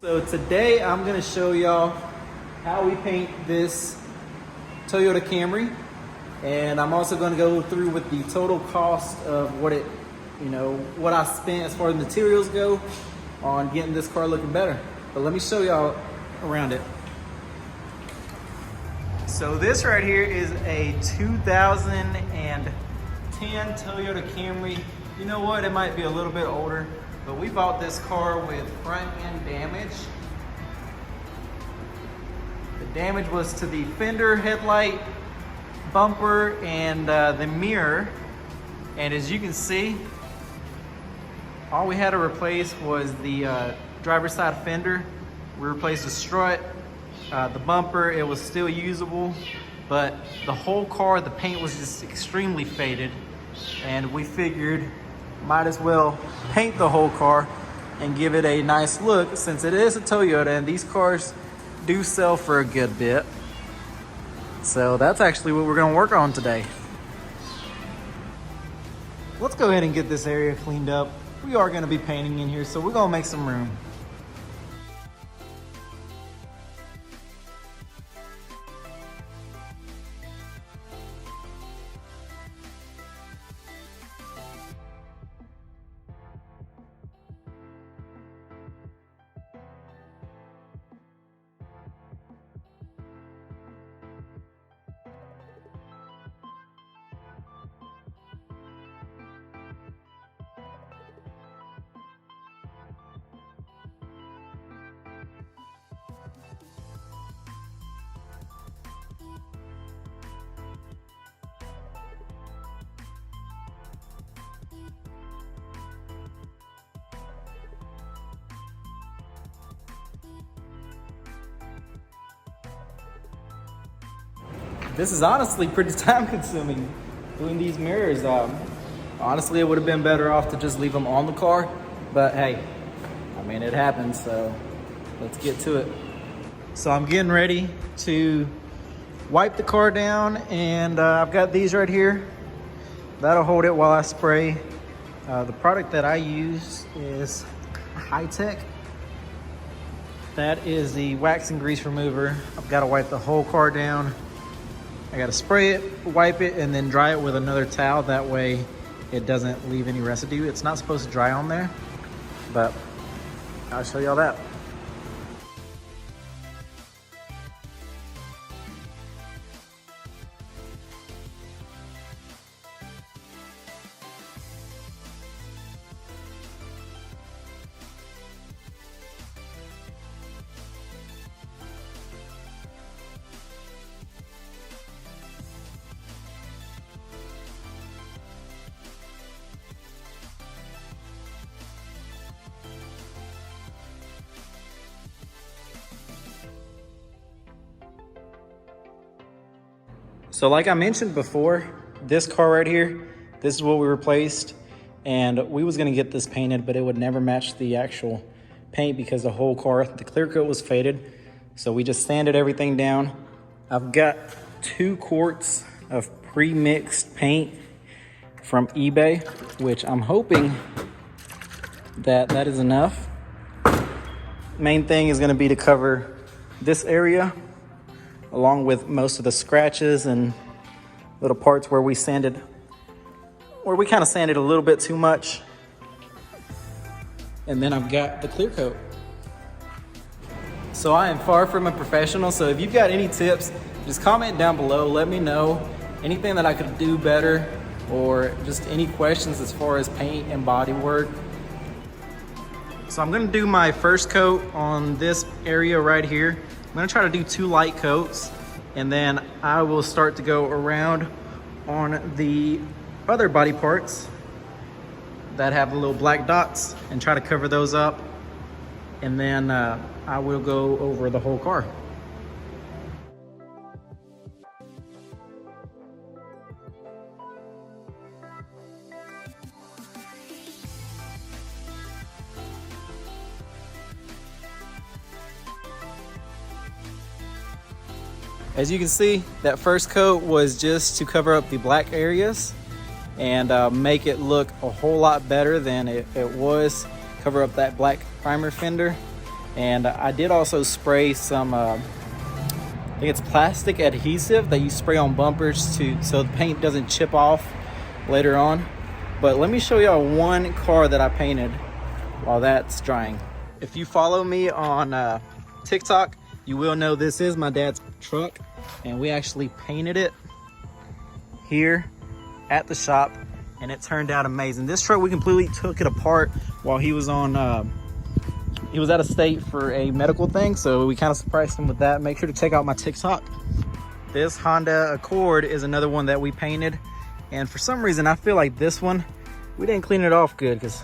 So today I'm going to show y'all how we paint this Toyota Camry, and I'm also going to go through with the total cost of what I spent as far as materials go on getting this car looking better. But let me show y'all around it. So this right here is a 2010 Toyota Camry. You know what, it might be a little bit older, but we bought this car with front end damage. The damage was to the fender, headlight, bumper, and the mirror. And as you can see, all we had to replace was the driver's side fender. We replaced the strut, the bumper, it was still usable, but the whole car, the paint was just extremely faded. And we figured might as well paint the whole car and give it a nice look, since it is a Toyota and these cars do sell for a good bit. So that's actually what we're going to work on today. Let's go ahead and get this area cleaned up. We are going to be painting in here, so we're going to make some room. This is honestly pretty time consuming, doing these mirrors. Honestly, it would have been better off to just leave them on the car, but hey, I mean, it happens, so let's get to it. So I'm getting ready to wipe the car down, and I've got these right here. That'll hold it while I spray. The product that I use is High-Tech. That is the wax and grease remover. I've got to wipe the whole car down. I gotta spray it, wipe it, and then dry it with another towel. That way it doesn't leave any residue. It's not supposed to dry on there, but I'll show y'all that. So like I mentioned before, this car right here, this is what we replaced, and we was gonna get this painted, but it would never match the actual paint because the whole car, the clear coat was faded. So we just sanded everything down. I've got 2 quarts of pre-mixed paint from eBay, which I'm hoping that is enough. Main thing is gonna be to cover this area, along with most of the scratches and little parts where we kind of sanded a little bit too much. And then I've got the clear coat. So I am far from a professional, so if you've got any tips, just comment down below, let me know anything that I could do better, or just any questions as far as paint and body work. So I'm gonna do my first coat on this area right here. I'm gonna try to do 2 light coats, and then I will start to go around on the other body parts that have the little black dots and try to cover those up. And then I will go over the whole car. As you can see, that first coat was just to cover up the black areas and make it look a whole lot better than it was. Cover up that black primer fender. And I did also spray some, I think it's plastic adhesive that you spray on bumpers so the paint doesn't chip off later on. But let me show y'all one car that I painted while that's drying. If you follow me on TikTok, you will know this is my dad's truck, and we actually painted it here at the shop, and it turned out amazing. This truck, we completely took it apart while he was on he was out of state for a medical thing, so we kind of surprised him with that. Make sure to check out my TikTok. This Honda Accord is another one that we painted, and for some reason I feel like this one we didn't clean it off good because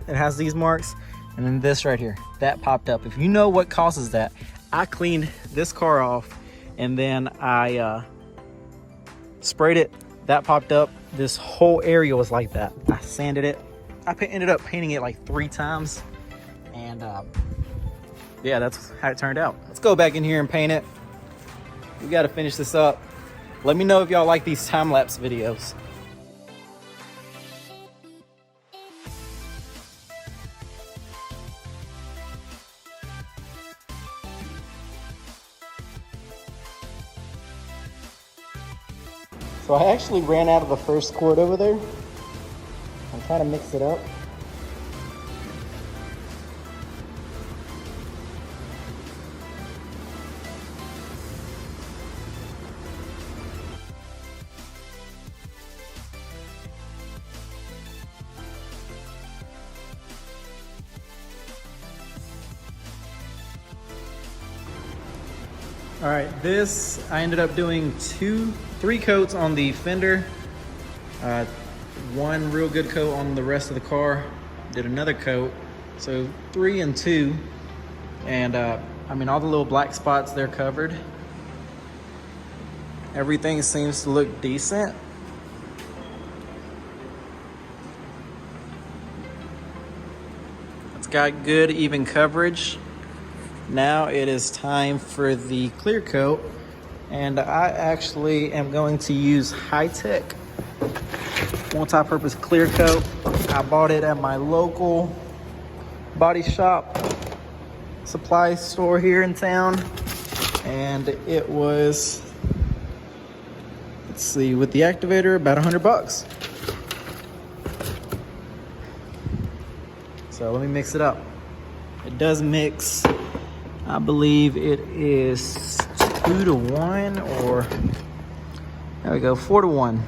it has these marks, and then this right here that popped up. If you know what causes that, I cleaned this car off and then I sprayed it. That popped up. This whole area was like that. I sanded it. I ended up painting it like 3 times, and yeah, that's how it turned out. Let's go back in here and paint it. We got to finish this up. Let me know if y'all like these time-lapse videos. So I actually ran out of the first quart over there. I'm trying to mix it up. All right, this, I ended up doing 3 coats on the fender, 1 real good coat on the rest of the car, did another coat, so 3 and 2, and I mean, all the little black spots, they're covered. Everything seems to look decent. It's got good even coverage. Now it is time for the clear coat, and I actually am going to use High-Tech multi-purpose clear coat. I bought it at my local body shop supply store here in town, and it was, let's see, with the activator, about $100. So let me mix it up. It does mix. I believe it is 2 to 1, or there we go, 4 to 1.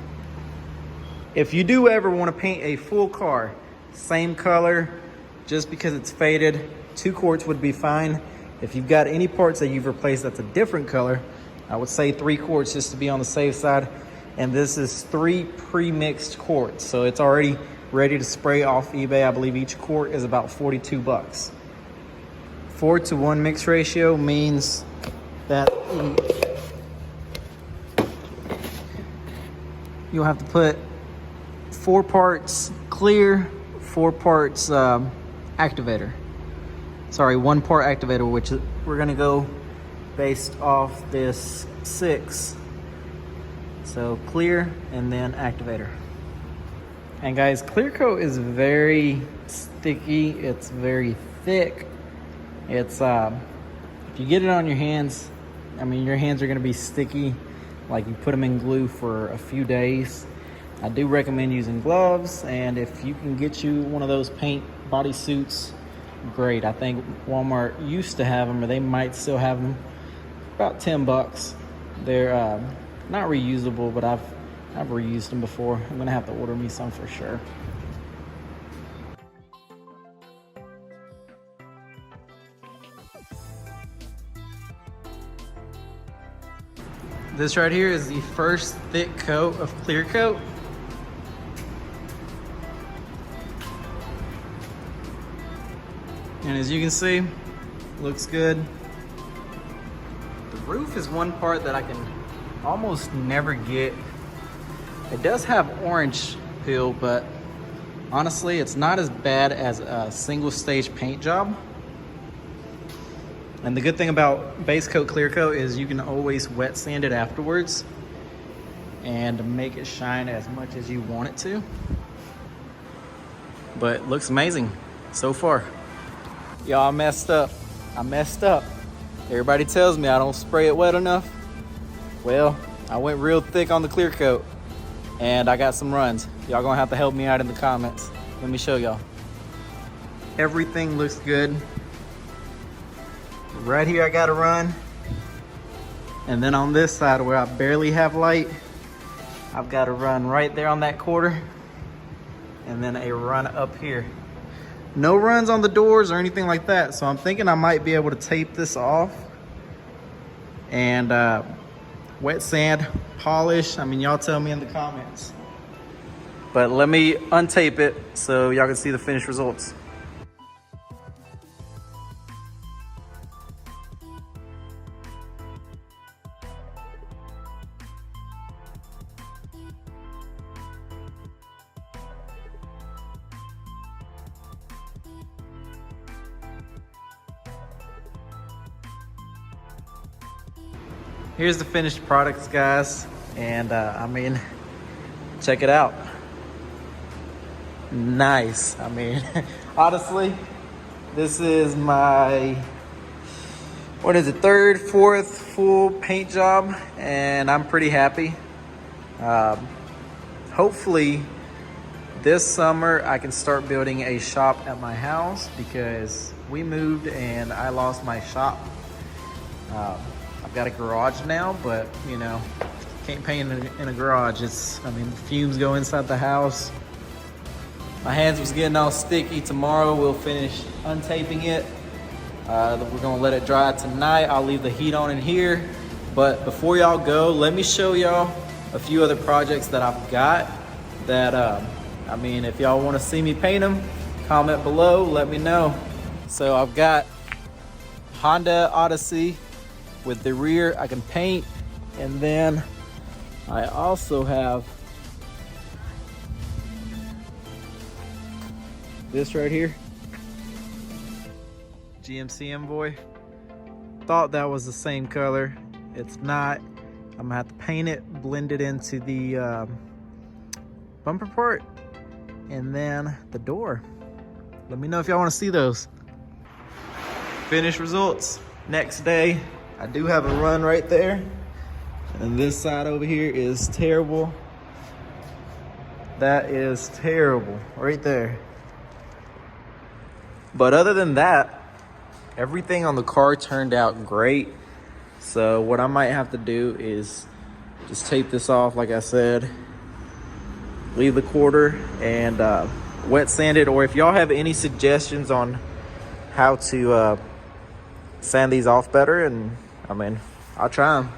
If you do ever want to paint a full car, same color, just because it's faded, 2 quarts would be fine. If you've got any parts that you've replaced that's a different color, I would say 3 quarts just to be on the safe side. And this is 3 pre-mixed quarts, so it's already ready to spray off eBay. I believe each quart is about $42. 4 to 1 mix ratio means that you'll have to put 4 parts clear, 4 parts activator. Sorry, 1 part activator, which we're gonna go based off this 6. So clear and then activator. And guys, clear coat is very sticky. It's very thick. It's if you get it on your hands, I mean, your hands are gonna be sticky, like you put them in glue for a few days. I do recommend using gloves, and if you can get you one of those paint body suits, great. I think Walmart used to have them, or they might still have them, about $10. They're not reusable, but I've reused them before. I'm gonna have to order me some for sure. This right here is the first thick coat of clear coat. And as you can see, looks good. The roof is one part that I can almost never get. It does have orange peel, but honestly, it's not as bad as a single stage paint job. And the good thing about base coat, clear coat is you can always wet sand it afterwards and make it shine as much as you want it to. But it looks amazing so far. Y'all, I messed up. I messed up. Everybody tells me I don't spray it wet enough. Well, I went real thick on the clear coat and I got some runs. Y'all gonna have to help me out in the comments. Let me show y'all. Everything looks good. Right here I got a run. And then on this side where I barely have light, I've got a run right there on that quarter. And then a run up here. No runs on the doors or anything like that. So I'm thinking I might be able to tape this off and wet sand, polish. I mean, y'all tell me in the comments. But let me untape it so y'all can see the finished results. Here's the finished products, guys. And I mean, check it out. Nice. I mean, honestly, this is my, what is it, third, fourth full paint job, and I'm pretty happy. Hopefully this summer I can start building a shop at my house because we moved and I lost my shop. I've got a garage now, but you know, can't paint in a garage. I mean, fumes go inside the house. My hands was getting all sticky. Tomorrow we'll finish untaping it. We're gonna let it dry tonight. I'll leave the heat on in here. But before y'all go, let me show y'all a few other projects that I've got that, I mean, if y'all wanna see me paint them, comment below, let me know. So I've got Honda Odyssey with the rear I can paint, and then I also have this right here, GMC Envoy. Thought that was the same color. It's not. I'm gonna have to paint it, blend it into the bumper part, and then the door. Let me know if y'all want to see those. Finished results. Next day, I do have a run right there. And this side over here is terrible. That is terrible right there. But other than that, everything on the car turned out great. So what I might have to do is just tape this off, like I said, leave the quarter and wet sand it. Or if y'all have any suggestions on how to sand these off better, and I mean, I'll try them.